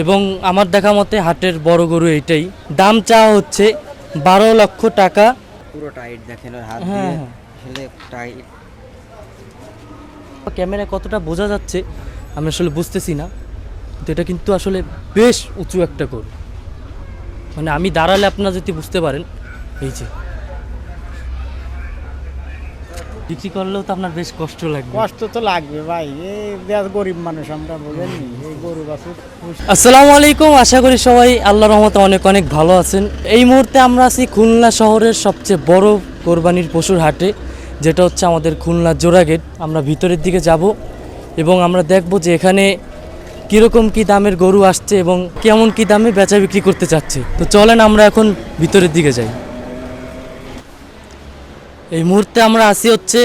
এবং আমার দেখা মতে হাটের বড় গরু এইটাই, দাম চাওয়া হচ্ছে 12 লক্ষ টাকা। পুরো টাইট দেখেন ওর হাত হ্যাঁ, দিয়ে আসলে টাইট। ক্যামেরায় কতটা বোঝা যাচ্ছে আমি আসলে বুঝতেছি না, কিন্তু এটা কিন্তু আসলে বেশ উঁচু একটা গরু। মানে আমি দাঁড়ালে আপনারা যদি বুঝতে পারেন, এই যে বিক্রি করলেও তো আপনার বেশ কষ্ট লাগবে। কষ্ট তো লাগবে ভাই, এই গরিব মানুষ আমরা, বলেননি এই গরু বাছুর। আসসালামু আলাইকুম, আশা করি সবাই আল্লাহর রহমতে অনেক অনেক ভালো আছেন। এই মুহূর্তে আমরা আছি খুলনা শহরের সবচেয়ে বড় কোরবানির পশুর হাটে, যেটা হচ্ছে আমাদের খুলনা জোড়াগেট। আমরা ভিতরের দিকে যাব এবং আমরা দেখব যে এখানে কীরকম কী দামের গরু আসছে এবং কেমন কী দামে বেচা বিক্রি করতে চাচ্ছে। তো চলেন আমরা এখন ভিতরের দিকে যাই। এই মুহূর্তে আমরা আছি হচ্ছে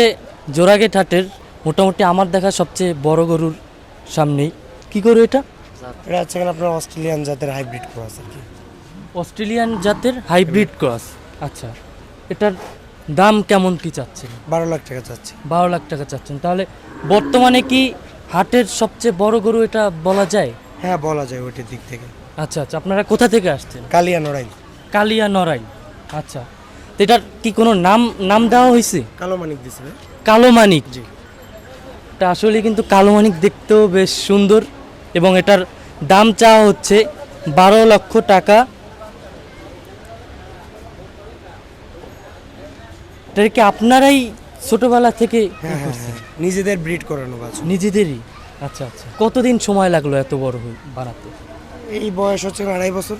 জোড়াগেট হাটের মোটামুটি আমার দেখা সবচেয়ে বড় গরুর সামনেই। কি গরু এটা? এটা হচ্ছে আপনার অস্ট্রেলিয়ান জাতের হাইব্রিড ক্রস আর কি। অস্ট্রেলিয়ান জাতের হাইব্রিড ক্রস। আচ্ছা, এটার দাম কেমন কি চাচ্ছেন? 12 লাখ টাকা চাচ্ছে। 12 লাখ টাকা চাচ্ছেন। তাহলে বর্তমানে কি হাটের সবচেয়ে বড় গরু এটা বলা যায়? হ্যাঁ বলা যায় ওইটার দিক থেকে। আচ্ছা আচ্ছা, আপনারা কোথা থেকে আসছেন? কালিয়া নড়াই। কালিয়া নড়াই। আচ্ছা, তো এটার কি কোনো নাম দেওয়া হয়েছে? কালো মানিক দিছে ভাই। কালো মানিক। জি। এটা আসলে কিন্তু কালো মানিক দেখতেও বেশ সুন্দর এবং এটার দাম চাওয়া হচ্ছে 12 লক্ষ টাকা। এটা কি আপনারাই ছোটবেলা থেকে হ্যাঁ হ্যাঁ হ্যাঁ, নিজেদের ব্রিড করানো বাছুর। নিজেদেরই? আচ্ছা আচ্ছা, কতদিন সময় লাগলো এত বড় বানাতে? এই বয়স হচ্ছে 2.5 বছর।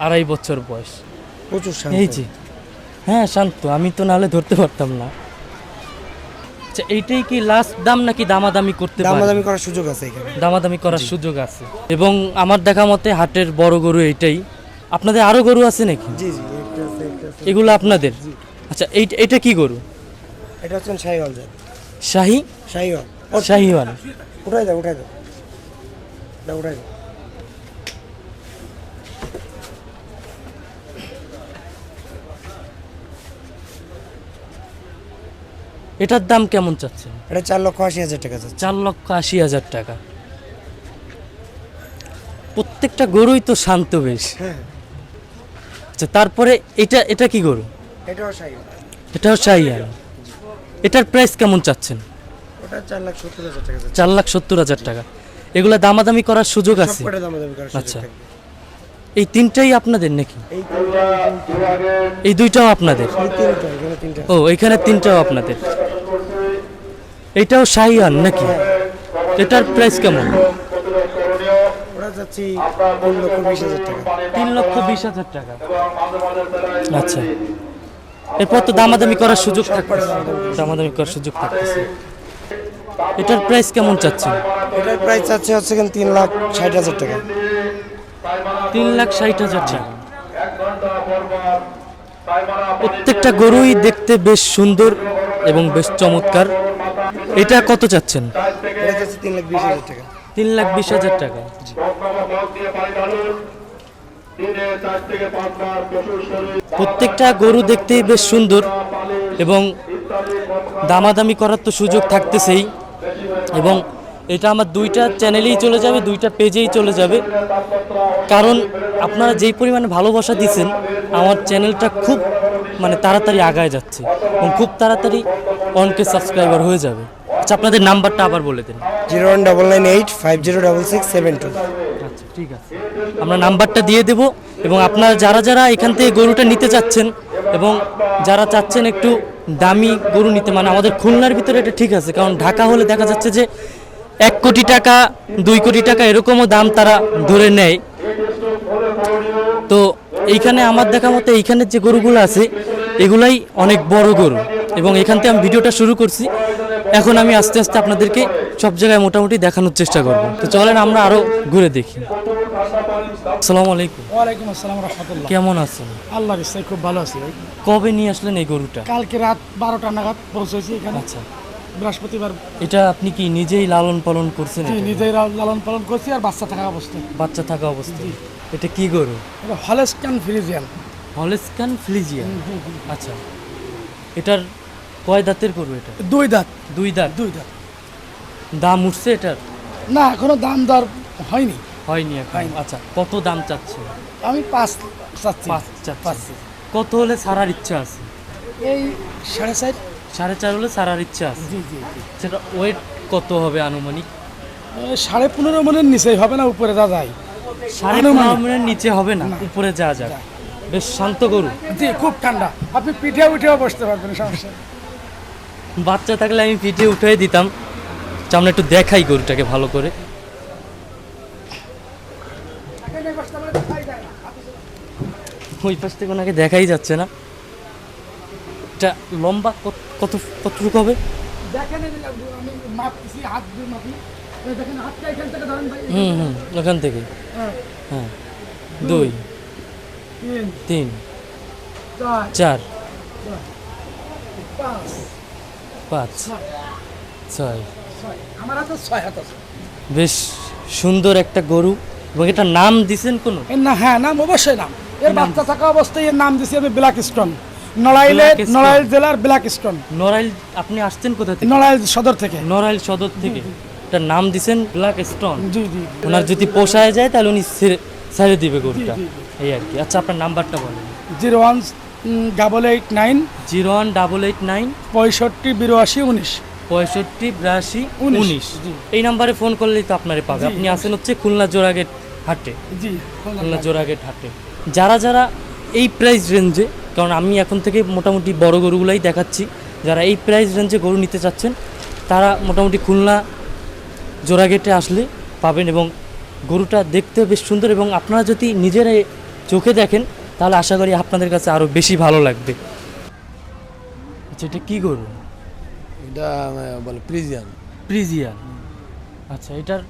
2.5 বছর বয়স। প্রচুর শান্ত। এই যে, হ্যাঁ শান্ত, আমি তো নাহলে ধরতে পারতাম না। আচ্ছা, এইটাই কি লাস্ট দাম নাকি দামাদামি করতে পারবে? দামাদামি করার সুযোগ আছে এখানে। দামাদামি করার সুযোগ আছে। এবং আমার দেখা মতে হাটের বড় গরু এইটাই। আপনাদের আরো গরু আছে নাকি? জি জি, একটা আছে একটা আছে। এগুলো আপনাদের? আচ্ছা, এটা কি গরু? এটা হচ্ছে শাহিওয়াল জাত। শাহি? শাহিওয়াল। শাহিওয়াল। উঠাই দাও উঠাই দাও। দাও উঠাই দাও। এটার দাম কেমন চাচ্ছেন? এটা 4,80,000 টাকা চাচ্ছে। 4,80,000 টাকা। প্রত্যেকটা গরুই তো শান্ত বেশ। হ্যাঁ আচ্ছা, তারপরে এটা কি গরু? এটাও শাহিওয়াল। এটাও শাহিওয়াল। এটার প্রাইস কেমন চাচ্ছেন? ওটা 4,70,000 টাকা চাচ্ছে। 4,70,000 টাকা। এগুলা দামাদামি করার সুযোগ আছে? সবকটা দামাদামি করার সুযোগ আচ্ছা। থাকবে। এই তিনটাই আপনাদের নাকি? এই এই দুইটাও আপনাদের? তিনটা এখানে তিনটা। ও, এখানে তিনটাও আপনাদের। এটাও শাহিওয়াল নাকি? এটার প্রাইস কেমন? ওরা যাচ্ছি 3,20,000 টাকা। 3,20,000 টাকা। আচ্ছা, এরপর তো দামাদামি করার সুযোগ থাকতেছে। দামাদামি করার সুযোগ থাকতেছে। এটার প্রাইস কেমন চাচ্ছেন? এটার প্রাইস চাচ্ছে হচ্ছে 3,60,000 টাকা। 3,60,000 টাকা। প্রত্যেকটা গরুই দেখতে বেশ সুন্দর এবং বেশ চমৎকার। এটা কত চাচ্ছেন? এটা যাচ্ছে 3,20,000 টাকা। 3,20,000 টাকা। প্রত্যেকটা গরু দেখতেই বেশ সুন্দর এবং দামাদামি করার তো সুযোগ থাকতেছেই। এবং এটা আমার দুইটা চ্যানেলেই চলে যাবে, দুইটা পেজেই চলে যাবে, কারণ আপনারা যেই পরিমাণে ভালোবাসা দিচ্ছেন আমার চ্যানেলটা খুব তাড়াতাড়ি আগায় যাচ্ছে এবং খুব তাড়াতাড়ি 1K সাবস্ক্রাইবার হয়ে যাবে। আচ্ছা, আপনাদের নাম্বারটা আবার বলে দেন। 01998506672। আচ্ছা, ঠিক আছে, আমরা নাম্বারটা দিয়ে দেব। এবং আপনারা যারা এখান থেকে গরুটা নিতে চাচ্ছেন এবং যারা চাচ্ছেন একটু দামি গরু নিতে, আমাদের খুলনার ভিতরে এটা ঠিক আছে, কারণ ঢাকা হলে দেখা যাচ্ছে যে 1 কোটি টাকা 2 কোটি টাকা এরকমও দাম তারা ধরে নেয়। তো এইখানে আমার দেখা মতো এইখানের যে গরুগুলো আছে এগুলাই অনেক বড় গরু এবং এখান থেকে আমি ভিডিওটা শুরু করছি। এখন আমি আস্তে আস্তে আপনাদেরকে সব জায়গায় মোটামুটি দেখানোর চেষ্টা করব। তো চলেন আমরা আরো ঘুরে দেখি। আসসালামু আলাইকুম। ওয়ালাইকুম আসসালাম রাহমাতুল্লাহ। কেমন আছেন? আল্লাহর ইচ্ছায় খুব ভালো আছি ভাই। কবে নিয়ে আসলেন এই গরুটা? কালকে রাত 12টা নাগাদ পৌঁছেছি এখানে। আচ্ছা, বৃহস্পতিবার। এটা আপনি কি নিজেই লালন পালন করছেন? জি, নিজেই লালন পালন করছি আর বাচ্চা থাকা অবস্থায়। বাচ্চা থাকা অবস্থায়। এটা কি গরু? এটা হলস্টাইন ফ্রিজিয়ান। Holstein Friesian. আচ্ছা, এটার কয় দাঁতের গরু এটা? 2 দাঁত। 2 দাঁত। 2 দাঁত। দাম উঠছে এটার? না, এখনো দাম দর হয়নি। হয়নি এখন। হয়নি। আচ্ছা, কত দাম চাচ্ছেন? আমি 5 চাচ্ছি। 5 চাচ্ছেন। পাঁচ। কত হলে ছাড়ার ইচ্ছা আছে? এই 4.5। 4.5 হলে ছাড়ার ইচ্ছা আছে। জি জি জি। সেটা ওয়েট কত হবে আনুমানিক? 15.5 মনের নিচেই হবে না, উপরে যা যায়। 15.5 মনের নিচে হবে না, উপরে যা যাক। বেশ শান্ত গরু। জি, খুব ঠান্ডা, আপনি পিঠে উঠেও বসতে পারবেন, সমস্যা নেই। বাচ্চা থাকলে আমি পিঠে উঠিয়ে দিতাম। আমরা একটু দেখাই গরুটাকে ভালো করে। ওই পাশ থেকে ওনাকে দেখাই যাচ্ছে না। এটা লম্বা কতটুকু হবে? দেখেন এই যে আমি মাপছি, হাত দিয়ে মাপি। এই দেখেন হাতটা এখান থেকে ধরেন ভাই। ওখান থেকে। হ্যাঁ, হ্যাঁ, 2, 3, 3, 4, 4, 5, 5, 6। আমার হাতে 6 হাত আছে। বেশ সুন্দর একটা গরু। এবং এটা নাম দিছেন কোনো? এর না, হ্যাঁ, নাম অবশ্যই নাম। এর নাম বাচ্চা থাকা অবস্থায় এর নাম দিছি আমি ব্ল্যাক স্টোন। নড়াইল জেলার ব্ল্যাক স্টোন। নড়াইল। আপনি আসছেন কোথা থেকে? নড়াইল সদর থেকে। নড়াইল সদর থেকে। এটার নাম দিছেন ব্ল্যাক স্টোন। জি জি। ওনার যদি পোষায় যায় তাহলে উনি ছেড়ে দিবে গরুটা, জি, এই আর কি। আচ্ছা, আপনার নাম্বারটা বলেন। 01889 01889 65 82 19। 65 82 19। জি। এই নাম্বারে ফোন করলেই তো আপনারে পাবে। জি, আপনি আছেন হচ্ছে খুলনা জোড়াগেট হাটে। জি। খুলনা জোড়াগেট হাটে। যারা এই প্রাইস রেঞ্জে, কারণ আমি এখন থেকে মোটামুটি বড় গরুগুলাই দেখাচ্ছি, যারা এই প্রাইস রেঞ্জে গরু নিতে চাচ্ছেন তারা মোটামুটি খুলনা জোড়াগেটে আসলে পাবেন। এবং গরুটা দেখতে বেশ সুন্দর, এবং আপনারা যদি নিজেরাই চোখে দেখেন তাহলে আশা করি আপনাদের কাছে আরও বেশি ভালো লাগবে। আচ্ছা, এটা কী গরু? এটা বলে প্রিজিয়ান, ফ্রিজিয়ান। আচ্ছা, এটার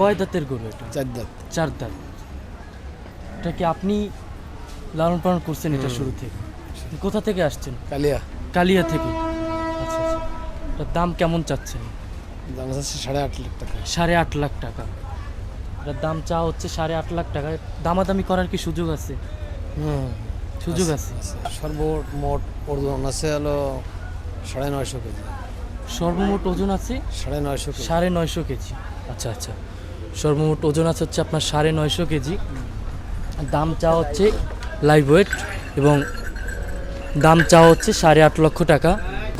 কয় দাঁতের গরু এটা? 4 দাঁত। 4 দাঁত। এটা কি আপনি লালন পালন করছেন এটা শুরু থেকে? কোথা থেকে আসছেন? কালিয়া। কালিয়া থেকে। আচ্ছা আচ্ছা। এটার দাম কেমন চাচ্ছেন? দাম আছে 8.5 লাখ টাকা। 8.5 লাখ টাকা। এটার দাম চা হচ্ছে 8.5 লাখ টাকা। দামাদামি করার কি সুযোগ আছে? সুযোগ আছে। সর্বমোট ওজন আছে হলো 950 কেজি। সর্বমোট ওজন আছে 950 কেজি। 950 কেজি। আচ্ছা আচ্ছা। সর্বমোট ওজন আছে হচ্ছে আপনার 950 কেজি। দাম চা হচ্ছে লাইভ ওয়েট, এবং দাম চা হচ্ছে 8.5 লক্ষ টাকা।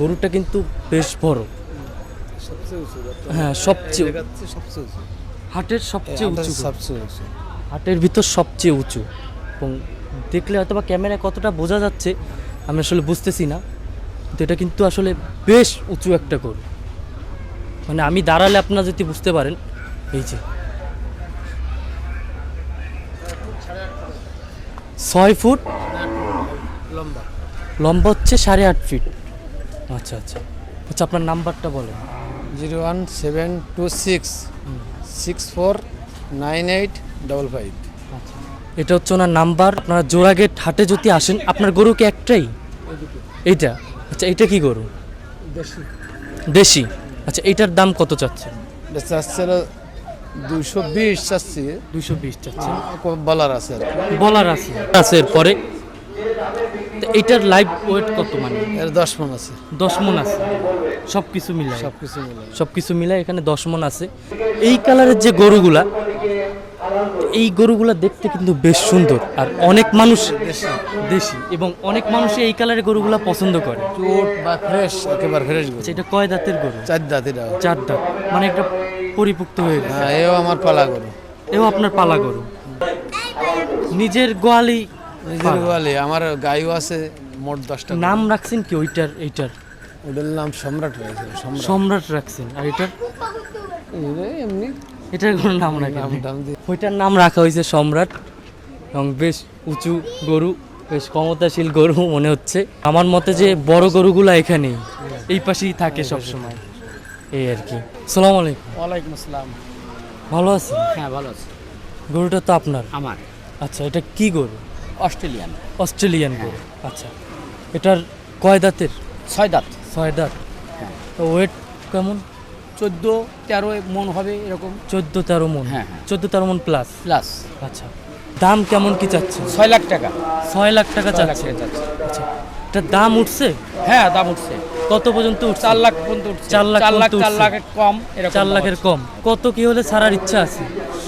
গরুটা কিন্তু বেশ বড়। সবচেয়ে উঁচু। হ্যাঁ, সবচেয়ে সবচেয়ে উঁচু। হাটের সবচেয়ে উঁচু গরু। সবচেয়ে উঁচু। হাটের ভিতর সবচেয়ে উঁচু। এবং দেখলে হয়তো বা ক্যামেরায় কতটা বোঝা যাচ্ছে আমি আসলে বুঝতেছি না, কিন্তু এটা কিন্তু আসলে বেশ উঁচু একটা গরু। মানে আমি দাঁড়ালে আপনারা যদি বুঝতে পারেন, এই যে 6 ফুট লম্বা। লম্বা হচ্ছে 8.5 ফিট। আচ্ছা আচ্ছা। আচ্ছা, আপনার নাম্বারটা বলেন। 01726 649855। আচ্ছা, এটা হচ্ছে ওনার নাম্বার। আপনারা জোড়াগেট হাটে যদি আসেন, আপনার গরু কি একটাই? এইটা? আচ্ছা, এটা কি গরু? বেশি। দেশি। আচ্ছা, এইটার দাম কত চাচ্ছেন? বেশি আসছে 220 চাচ্ছি। 220 চাচ্ছেন। বলার আছে আর কি। বলার আছে আছে এরপরে। তো এইটার লাইভ ওয়েট কত? মানে এর 10 মণ আছে। 10 মণ আছে সব কিছু মিলাই? সবকিছু মিলে। সব কিছু মিলাই এখানে 10 মণ আছে। এই কালারের যে গরুগুলা, এই গরুগুলা দেখতে কিন্তু বেশ সুন্দর। আর অনেক মানুষ দেশি, এবং অনেক মানুষই এই কালারের গরুগুলা পছন্দ করে। চোট বা ফ্রেশ, একেবারে ফ্রেশ গরু। আচ্ছা, এটা কয় দাঁতের গরু? 4 দাঁত এটা। 4 দাঁত। মানে একটা পরিপুক্ত হয়ে গেছে। হ্যাঁ, এও আমার পালা গরু। এও আপনার পালা গরু? নিজের গোয়ালি? নিজের গোয়ালে আমার গাইও আছে মোট 10টা। নাম রাখছেন কি ওইটার? এইটার ওটার নাম সম্রাট রয়েছে। সম্রাট। সম্রাট রাখছেন। আর এটার? এমনি এটার কোনো নাম রাখেন? নাম টাম দিয়ে। ওইটার নাম রাখা হয়েছে সম্রাট। এবং বেশ উঁচু গরু, বেশ ক্ষমতাশীল গরু মনে হচ্ছে। আমার মতে যে বড় গরুগুলা এখানেই এই পাশেই থাকে সব সময়, এই আর কি। আসসালামু আলাইকুম। ওয়ালাইকুম আসসালাম। ভালো আছেন? হ্যাঁ, ভালো আছে। গরুটা তো আপনার? আমার আচ্ছা, এটা কি গরু? অস্ট্রেলিয়ান। অস্ট্রেলিয়ান গরু। আচ্ছা, এটার কয় দাঁতের? 6 দাঁত। 6 দাঁত। তো ওয়েট কেমন? 14-13 মন হবে এরকম। 14-13 মণ। হ্যাঁ, হ্যাঁ। 14-13 মণ প্লাস। প্লাস। আচ্ছা, দাম কেমন কি চাচ্ছেন? 6 লাখ টাকা। 6 লাখ টাকা 6 লাখ চাচ্ছেন? টাকা যাচ্ছে। আচ্ছা, এটার দাম উঠছে? হ্যাঁ, দাম উঠছে। কত পর্যন্ত উঠছে? 4 লাখ পর্যন্ত উঠছে। 4 লাখ 4 লাখ পর্যন্ত 4 উঠছে। লাখের কম এরকম 4 লাখের কম। কত কি হলে ছাড়ার ইচ্ছা আছে?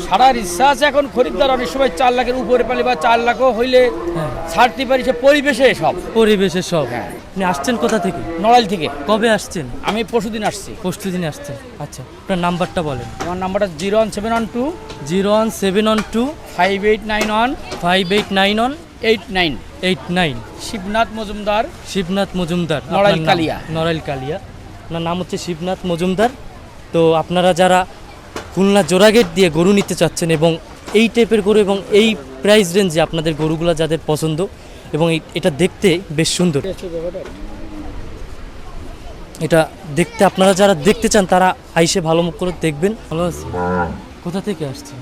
সারার ইচ্ছা আছে, এখন খরিদ্দার অনেক সময় 4 লাখের উপরে পালে বা 4 লাখও হইলে হ্যাঁ। ছাড়তে পারি, সে পরিবেশে সব। পরিবেশে সব। হ্যাঁ। আপনি আসছেন কোথা থেকে? নড়াইল থেকে কবে আসছেন? আমি পরশুদিন আসছি। পরশুদিন আসছেন। আচ্ছা, আপনার নাম্বারটা বলেন। আমার নাম্বারটা 01712 01712 5891 5891 89। 89। শিবনাথ মজুমদার, শিবনাথ মজুমদার। নড়াইল আপনার নাম? কালিয়া। নড়াইল কালিয়া। আপনার নাম হচ্ছে শিবনাথ মজুমদার। তো আপনারা যারা খুলনা জোড়াগেট দিয়ে গরু নিতে চাচ্ছেন এবং এই টাইপের গরু এবং এই প্রাইস রেঞ্জে আপনাদের গরুগুলো যাদের পছন্দ এবং এটা দেখতে বেশ সুন্দর, এটা দেখতে আপনারা যারা দেখতে চান তারা আইসে ভালো মুখ করে দেখবেন। ভালো আছে। কোথা থেকে আসছেন?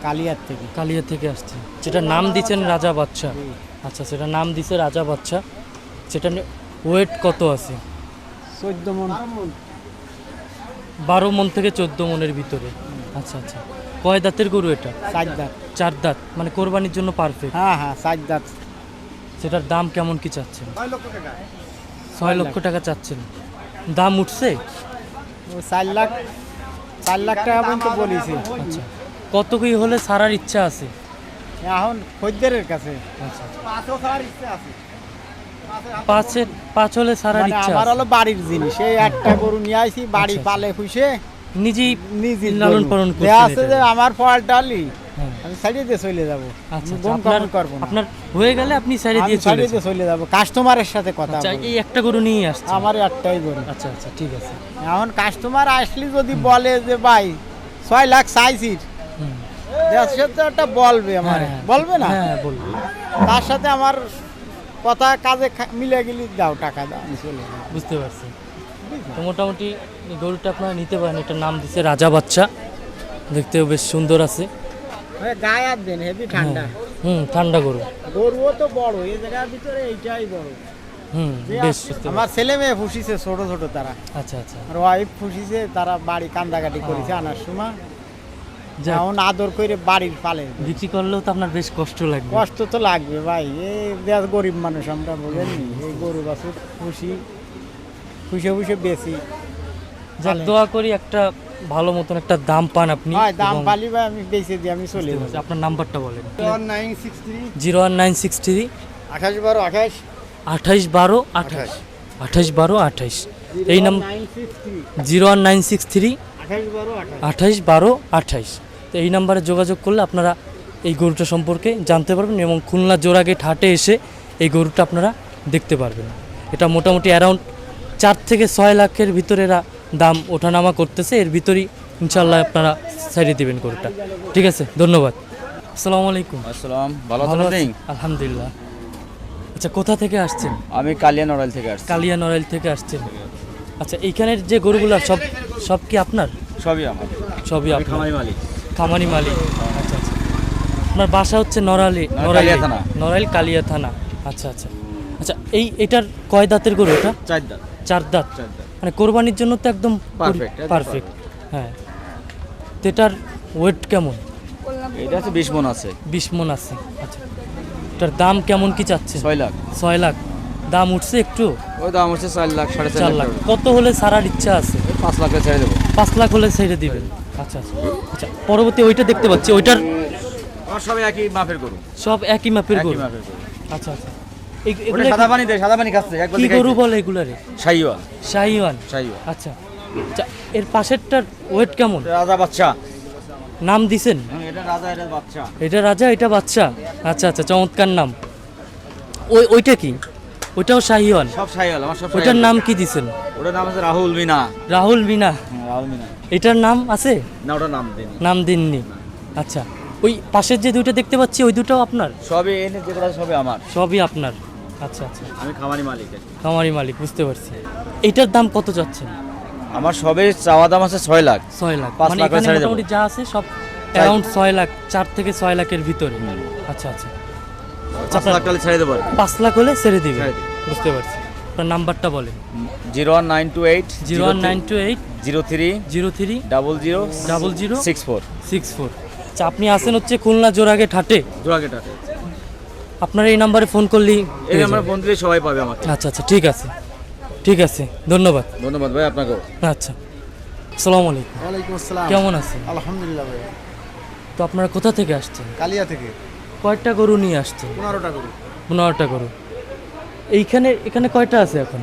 কালিয়ার থেকে। কালিয়া থেকে আসছে। যেটা নাম দিচ্ছেন রাজা বাচ্চা। আচ্ছা, সেটা নাম দিছে রাজা বাচ্চা। সেটা ওয়েট কত আছে? 14 মন। 12 মন থেকে 14 মনের ভিতরে। আচ্ছা আচ্ছা। কয় দাঁতের গরু এটা? 4 দাঁত। 4 দাঁত, মানে কোরবানির জন্য পারফেক্ট। হ্যাঁ হ্যাঁ 4 দাঁত। সেটার দাম কেমন কি চাচ্ছেন? 6 লক্ষ টাকা চাচ্ছেন। দাম উঠছে? ও 4 লাখ 4 লাখ টাকা পর্যন্ত বলেছে। আচ্ছা, কত কি হলে ছাড়ার ইচ্ছা আছে? এখন খদ্দেরের কাছে। আচ্ছা, 5ও ছাড়ার ইচ্ছা আছে। 5 হলে ছাড়ার মানে ইচ্ছা আমার আছে। হলো বাড়ির জিনিস, এই একটা গরু নিয়ে আইছি, বাড়ি আচ্ছা, পালে খুশে নিজেই নিজে লালন পালন আছে করছেন যে এটা। আমার ফল ডালি হ্যাঁ। আমি ছাড়িয়ে দিয়ে চলে যাবো। আচ্ছা, গম আপনার কামড় করবো না। আপনার হয়ে গেলে আপনি সাইডে আমি দিয়ে চলে ছাড়িয়ে যান। দিয়ে চলে যাবো, কাস্টমারের সাথে কথা আচ্ছা, বলবো। এই একটা গরু নিয়ে আসছে। আমার একটাই গরু। আচ্ছা আচ্ছা, ঠিক আছে। এখন কাস্টমার আসলে যদি বলে যে ভাই 6 লাখ চাইছি, হুম। সে তো একটা বলবে আমার, হ্যাঁ, হ্যাঁ। বলবে না? হ্যাঁ, বলবো। তার সাথে আমার কথা কাজে মিলে গেলি দাও, টাকা দাও, আমি চলে যাবো। বুঝতে পারছি। তো মোটামুটি এই গরুটা আপনারা নিতে পারেন। এটার নাম দিচ্ছে রাজা বাচ্চা। দেখতেও বেশ সুন্দর আছে। গায়ে আর দেন, হেভি ঠান্ডা। ঠান্ডা গরু। গরুও তো বড়, এই জায়গার ভিতরে এইটাই বড়। বেশ। আমার ছেলে মেয়ে ফুসিছে ছোট ছোট, তারা আচ্ছা আচ্ছা। আর ওয়াইফ ফুসিছে, তারা বাড়ি কান্দাকাটি করেছে আনার সময়। যাক, এখন আদর করে বাড়ির পালে। বিক্রি করলেও তো আপনার বেশ কষ্ট লাগবে। কষ্ট তো লাগবে ভাই, এই দেশ গরিব মানুষ আমরা, বোঝেননি? এই গরু বাছুর খুশি খুশে খুশে বেশি। যাক, দোয়া করি একটা ভালো মতন একটা দাম পান আপনি। ভাই দাম এবং পালি ভাই, আমি বেঁচে দিই, আমি চলে যাবো। আপনার নাম্বারটা বলেন। 1963 01963 28 12 28 28 12 28 28 12 28। এই নাম 01963 28 12 28। তো এই নাম্বারে যোগাযোগ করলে আপনারা এই গরুটা সম্পর্কে জানতে পারবেন এবং খুলনা জোড়াগেট হাটে এসে এই গরুটা আপনারা দেখতে পারবেন। এটা মোটামুটি অ্যারাউন্ড 4 থেকে 6 লাখের ভিতরে এরা দাম ওঠানামা করতেছে। এর ভিতরেই ইনশাল্লাহ আপনারা সাইডে দেবেন গরুটা। ঠিক আছে, ধন্যবাদ। আসসালামু আলাইকুম। আসসালাম, ভালো ভালো আছেন? আছেন? আলহামদুলিল্লাহ। আচ্ছা, কোথা থেকে আসছেন? আমি কালিয়া নড়াইল থেকে আসছি। কালিয়া নড়াইল থেকে আসছেন। আচ্ছা, এইখানের যে গরুগুলো সব সব কি আপনার? সবই আমার, সবই আমি আপনার? খামারি মালিক। খামারি মালিক। আচ্ছা আচ্ছা। আপনার বাসা হচ্ছে নড়াইল কালিয়া থানা। নড়াইল কালিয়া থানা। আচ্ছা আচ্ছা। আচ্ছা, এটার কয় দাঁতের গরু এটা? 4 দাঁত। 4 দাঁত। 4 দাঁত। মানে কোরবানির জন্য তো একদম Perfect, একদম পারফেক্ট। হ্যাঁ। তো এটার ওয়েট কেমন? এটা আছে 20 মন আছে। 20 মন আছে। আচ্ছা, এটার দাম কেমন কি চাচ্ছে? 6 লাখ। 6 লাখ। দাম উঠছে একটু? ওই দাম হচ্ছে 4 লাখ 4.5 4 লাখ। কত হলে ছাড়ার ইচ্ছা আছে? 5 লাখে ছেড়ে দেবো। 5 লাখ হলে ছেড়ে দিবেন। আচ্ছা আচ্ছা। আচ্ছা, পরবর্তী ওইটা দেখতে পাচ্ছি, ওইটার আমার সবই একই মাপের গরু। সব একই মাপের একই গরু। মাপের গরু। আচ্ছা আচ্ছা। ওটা এগুলো সাদা পানি দেয়, সাদা পানি খাচ্ছে একবার কি দেখাই গরু দে। বলে এগুলারে? শাহিওয়াল। শাহিওয়ান। শাহিওয়াল। আচ্ছা আচ্ছা। এর পাশেরটার ওয়েট কেমন? এটা রাজা বাচ্চা। নাম দিছেন? এটা রাজা, এটা বাচ্চা। এটা রাজা, এটা বাচ্চা। আচ্ছা আচ্ছা, চমৎকার নাম। ওইটা কি? ওইটাও শাহিওয়ান? সব শাহিওয়াল, আমার সব ওইটার শাহিওয়াল। নাম কি দিছেন? ওটার নাম আছে রাহুল মিনা। রাহুল মিনা। রাহুল মিনা। এটার নাম আছে? না, ওটার নাম দেনি। নাম দিননি। আচ্ছা, ওই পাশের যে দুইটা দেখতে পাচ্ছি ওই দুটাও আপনার? সবই এনে যেগুলো আছে সবই আমার। সবই আপনার। আচ্ছা আচ্ছা। আমি খামারি মালিক। খামারি মালিক, বুঝতে পারছি। এটার দাম কত যাচ্ছেন? আমার সবে চাওয়া দাম আছে 6 লাখ। 6 লাখ। 5 মানে লাখ এখানে ছেড়ে দেবো। মোটামুটি যা আছে সব অ্যারাউন্ড 6 লাখ, 4 থেকে 6 লাখের ভিতরে। আচ্ছা আচ্ছা। 5 লাখ টাকা ছেড়ে দেবো। 5 লাখ হলে ছেড়ে দিবেন। ছেড়ে দিবো। বুঝতে পারছি। আপনার নাম্বারটা বলেন। 01928 01928 03 03 00 00 64 64। আচ্ছা, আপনি আসেন হচ্ছে খুলনা জোড়াগেট হাটে। জোড়াগেটা। আপনার এই নাম্বারে ফোন করলেই এই আমরা ফোন দিলে সবাই পাবে আমাকে। আচ্ছা আচ্ছা, ঠিক আছে। ঠিক আছে, ধন্যবাদ। ধন্যবাদ ভাই আপনাকেও। আচ্ছা, আসসালামু আলাইকুম। ওয়ালাইকুম আসসালাম। কেমন আছেন? আলহামদুলিল্লাহ ভাই। তো আপনারা কোথা থেকে আসছেন? কালিয়া থেকে কয়টা গরু নিয়ে আসছেন? 15টা গরু। 15টা গরু। এখানে কয়টা আছে এখন?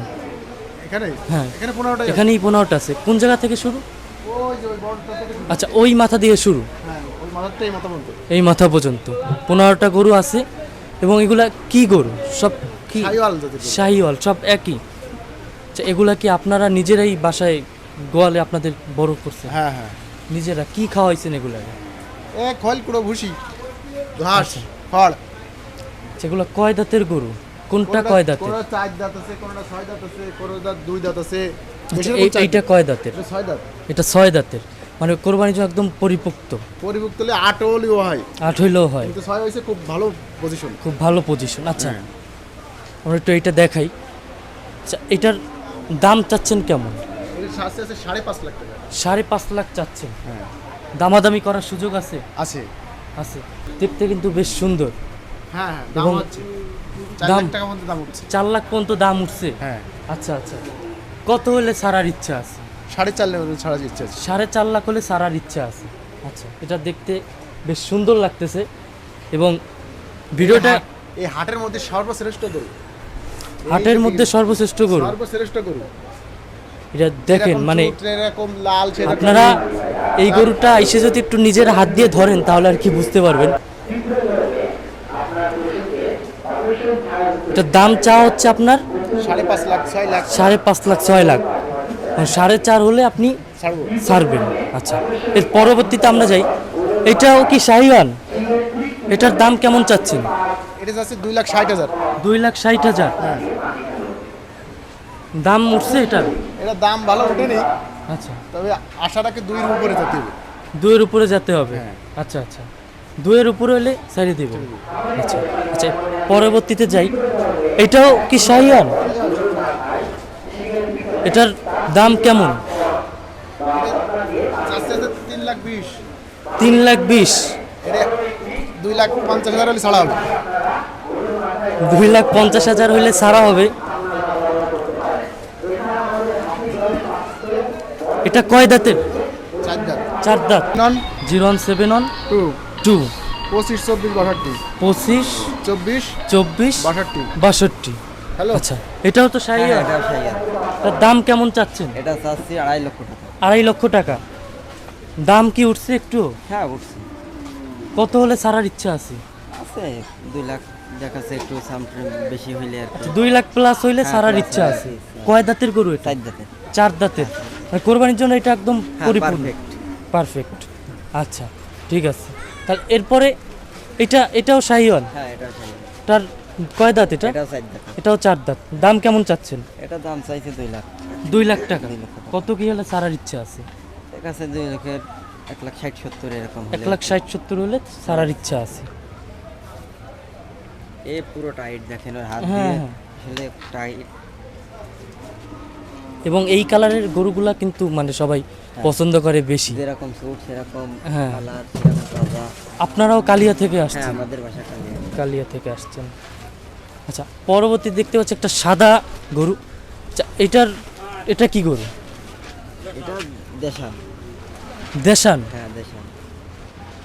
এখানে হ্যাঁ, এখানে 15টাই। এখানেই 15টা আছে। কোন জায়গা থেকে শুরু? ওই যে ওই বড়টা থেকে শুরু। আচ্ছা, ওই মাথা দিয়ে শুরু, হ্যাঁ, ওই মাথাটাই মাথা বলতো। এই মাথা পর্যন্ত 15টা গরু আছে। এবং এগুলা কি গরু? সব কি শাহিওয়াল জাতের গরু। শাহিওয়াল? সব একই? আচ্ছা, এগুলা কি আপনারা নিজেরাই বাসায় গোয়ালে আপনাদের বড় করছেন? হ্যাঁ হ্যাঁ। নিজেরা কি খাওয়াইছেন এগুলাকে? খৈল কুড়ো ভুসি, ঘাস, খড়। সেগুলো কয় দাঁতের গরু? কোনটা কয় দাঁতের? কোনটা 4 দাঁত আছে, কোনটা 6 দাঁত আছে, কোনটা 2 দাঁত আছে। আচ্ছা, এইটা কয় দাঁতের? 6 দাঁত। এটা 6 দাঁতের, মানে কোরবানির জন্য একদম পরিপক্ত। পরিভুক্ত হলে 8 হলেও হয়, 8 হইলেও হয়। কিন্তু 6 হইছে খুব ভালো পজিশন। খুব ভালো পজিশন। আচ্ছা, হ্যাঁ। আমরা একটু এইটা দেখাই। আচ্ছা, এটার দাম চাচ্ছেন কেমন? এর শাস্তি আছে 5.5 লাখ টাকা। 5.5 লাখ চাচ্ছেন? হ্যাঁ, দামাদামি করার সুযোগ আছে? আছে। আছে। দেখতে কিন্তু বেশ সুন্দর। হ্যাঁ হ্যাঁ, দাম এবং হচ্ছে 4 দাম? লাখ টাকা মতো দাম উঠছে। 4 লাখ পর্যন্ত দাম উঠছে? হ্যাঁ, আচ্ছা আচ্ছা, কত হলে ছাড়ার ইচ্ছা আছে? 4.5 লাখ ছাড়া ইচ্ছে আছে। 4.5 লাখ হলে ছাড়ার ইচ্ছা আছে। আচ্ছা, এটা দেখতে বেশ সুন্দর লাগতেছে। এবং ভিডিওটা এই হাটের মধ্যে সর্বশ্রেষ্ঠ গরু। হাটের মধ্যে সর্বশ্রেষ্ঠ গরু। সর্বশ্রেষ্ঠ গরু। এটা দেখেন, এরকম মানে চুট, এরকম লাল, সেরকম আপনারা এই গরুটা এসে যদি একটু নিজের হাত দিয়ে ধরেন তাহলে আর কি বুঝতে পারবেন। এটার দাম চাওয়া হচ্ছে আপনার 5.5 লাখ, 6 লাখ 5.5 লাখ, 6 লাখ। 4.5 হলে আপনি ছাড়বো। ছাড়বেন। আচ্ছা, এর পরবর্তীতে আমরা যাই। এটাও কি শাহিওয়াল? এটার দাম কেমন চাচ্ছেন? এটা যাচ্ছে 2,60,000। 2,60,000 হ্যাঁ, দাম উঠছে এটার? এটা দাম ভালো ওঠেনি, আচ্ছা, তবে আশাটাকে 2 এর উপরে যেতে হবে। 2 এর উপরে যেতে হবে। হ্যাঁ। আচ্ছা আচ্ছা, 2 এর উপরে হলে ছাড়িয়ে দেবে। আচ্ছা আচ্ছা, পরবর্তীতে যাই। এটাও কি শাহিওয়াল? এটার দাম কেমন? যাচ্ছে 3,20,000। 3,20,000? এটা 2,50,000 হলে ছাড়া হবে। 2,50,000 হলে ছাড়া হবে। এটা কয় দাঁতের? 4 দাঁত। 4 দাঁত। নন 017 2 2 25 24 62 25 24 24 62। 62। হ্যালো, আচ্ছা, এটাও তো হ্যাঁ, শাহিওয়াল। এটা শাহিওয়াল। তার দাম কেমন চাচ্ছেন? এটা চাচ্ছি 2.5 লক্ষ টাকা। 2.5 লক্ষ টাকা। দাম কি উঠছে একটু? হ্যাঁ, উঠছে। কত হলে ছাড়ার ইচ্ছা আছে? আছে 2 লাখ, দেখাচ্ছে একটু সামথিং বেশি হইলে আর কি। 2 লাখ প্লাস হইলে হ্যাঁ, ছাড়ার plus ইচ্ছা হইলে আছে। আছে। কয় দাঁতের গরু এটা? 4 দাঁতের। 4 দাঁতের। আর কোরবানির জন্য এটা একদম হ্যাঁ, পরিপূর্ণ। perfect। পারফেক্ট। আচ্ছা, ঠিক আছে। তাহলে এরপরে এটাও শাহিওয়াল। হ্যাঁ, এটা শাহিওয়াল। তার কয় দাঁত এটা? এটাও 4 দাঁত। এটাও 4 দাঁত। দাম কেমন চাচ্ছেন? এটা দাম চাইছে 2 লাখ। 2 লাখ টাকা। 2 লাখ টাকা। কত কি হলে ছাড়ার ইচ্ছা আছে? দেখাচ্ছে 2 লাখের 1,60,70 এরকম হলে। 1,60,70 হলে ছাড়ার ইচ্ছা আছে। এই পুরো টাইট দেখেন, ওর হাত হ্যাঁ, দিয়ে হ্যাঁ। আসলে টাইট। এবং এই কালারের গরুগুলা কিন্তু মানে সবাই পছন্দ করে বেশি। যেরকম স্যুট সেরকম হ্যাঁ। কালার, সেরকম তাজা। আপনারাও কালিয়া থেকে হ্যাঁ, আসছেন? আমাদের বাসা কালিয়া। কালিয়া থেকে আসছেন। আচ্ছা, পরবর্তী দেখতে পাচ্ছি একটা সাদা গরু। আচ্ছা, এটা কি গরু? এটা দেশাল। দেশান? হ্যাঁ, দেশাল।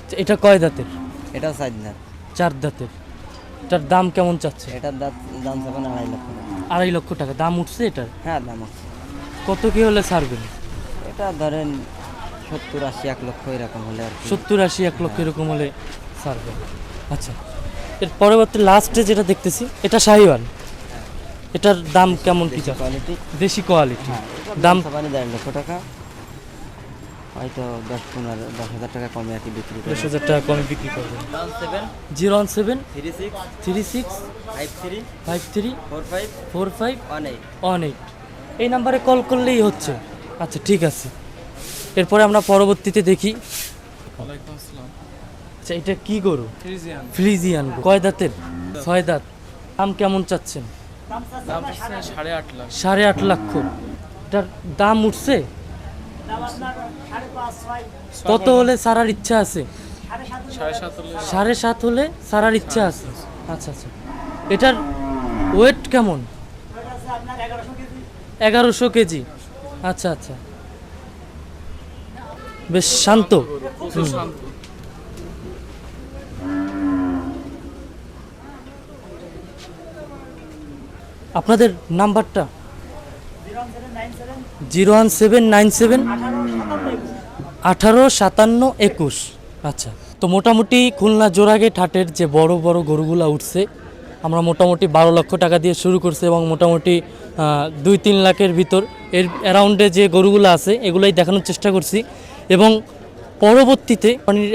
আচ্ছা, এটা কয় দাঁতের? এটা 4 দাঁত। 4 দাঁতের। এটার দাম কেমন চাচ্ছে? এটার দাম চাবেন 2.5 লক্ষ টাকা। 2.5 লক্ষ টাকা দাম উঠছে এটার? হ্যাঁ, দাম আছে। কত কি হলে ছাড়বেন? এটা ধরেন 70, 80, 1 লক্ষ এরকম হলে আর কি। 70, 80, 1 লক্ষ এরকম হলে ছাড়বেন। আচ্ছা, এর পরবর্তী লাস্টে যেটা দেখতেছি এটা শাহিওয়াল। এটার দাম কেমন কি চাচ্ছে? কোয়ালিটি। দেশি কোয়ালিটি। দাম দাম চাবেন 1.5 লক্ষ টাকা। হয়তো 10,000 টাকা কমে আর কি বিক্রি করে। 10,000 টাকা কমে বিক্রি করবেন। 017 36 53 53 45 45 18। 18 এই নাম্বারে কল করলেই হচ্ছে। আচ্ছা, ঠিক আছে। এরপরে আমরা পরবর্তীতে দেখি। আচ্ছা, এটা কি গরু? ফ্রিজিয়ান। কয় দাঁতের? 6 দাঁত। দাম কেমন চাচ্ছেন? 8.5 লক্ষ। এটার দাম উঠছে? কত হলে ছাড়ার ইচ্ছা আছে? 7.5 হলে ছাড়ার ইচ্ছা আছে। আচ্ছা আচ্ছা, এটার ওয়েট কেমন? 1100 কেজি। আচ্ছা আচ্ছা, বেশ শান্ত। আপনাদের নাম্বারটা 01797 185721। আচ্ছা, তো মোটামুটি খুলনা জোড়াগেট হাটের যে বড় বড় গরুগুলা উঠছে, আমরা মোটামুটি 12 লক্ষ টাকা দিয়ে শুরু করছি এবং মোটামুটি 2-3 লাখের ভিতর এর অ্যারাউন্ডে যে গরুগুলো আছে এগুলাই দেখানোর চেষ্টা করছি। এবং পরবর্তীতে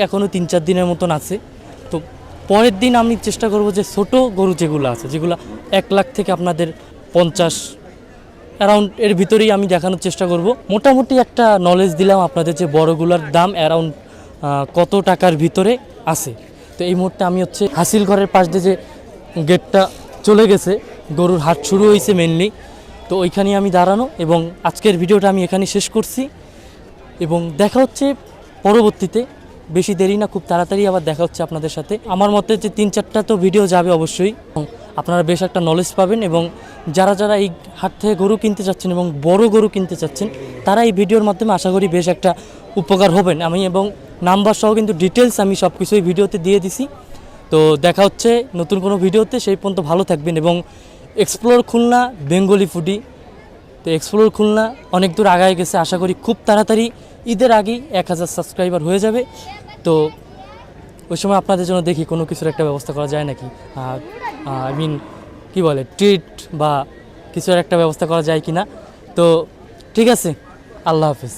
এখনও 3-4 দিনের মতন আছে, তো পরের দিন আমি চেষ্টা করব যে ছোট গরু যেগুলো আছে, যেগুলো 1 লাখ থেকে আপনাদের 50 অ্যারাউন্ড এর ভিতরেই আমি দেখানোর চেষ্টা করব। মোটামুটি একটা নলেজ দিলাম আপনাদের যে বড়গুলোর দাম অ্যারাউন্ড কত টাকার ভিতরে আছে। তো এই মুহূর্তে আমি হচ্ছে হাসিল ঘরের পাশ দিয়ে যে গেটটা চলে গেছে, গরুর হাট শুরু হয়েছে মেনলি, তো ওইখানেই আমি দাঁড়ানো এবং আজকের ভিডিওটা আমি এখানে শেষ করছি এবং দেখা হচ্ছে পরবর্তীতে। বেশি দেরি না, খুব তাড়াতাড়ি আবার দেখা হচ্ছে আপনাদের সাথে। আমার মতে যে 3-4টা তো ভিডিও যাবে অবশ্যই, আপনারা বেশ একটা নলেজ পাবেন। এবং যারা যারা এই হাট থেকে গরু কিনতে চাচ্ছেন এবং বড় গরু কিনতে চাচ্ছেন, তারা এই ভিডিওর মাধ্যমে আশা করি বেশ একটা উপকার হবেন। আমি এবং নাম্বার সহ কিন্তু ডিটেলস আমি সব কিছুই ভিডিওতে দিয়ে দিছি। তো দেখা হচ্ছে নতুন কোনো ভিডিওতে, সেই পর্যন্ত ভালো থাকবেন। এবং এক্সপ্লোর খুলনা বেঙ্গলি ফুডি, তো এক্সপ্লোর খুলনা অনেক দূর আগায় গেছে, আশা করি খুব তাড়াতাড়ি ঈদের আগেই 1000 সাবস্ক্রাইবার হয়ে যাবে। তো ওই সময় আপনাদের জন্য দেখি কোনো কিছুর একটা ব্যবস্থা করা যায় নাকি, আই মিন কী বলে, ট্রিট বা কিছুর একটা ব্যবস্থা করা যায় কি না। তো ঠিক আছে, আল্লাহ হাফেজ।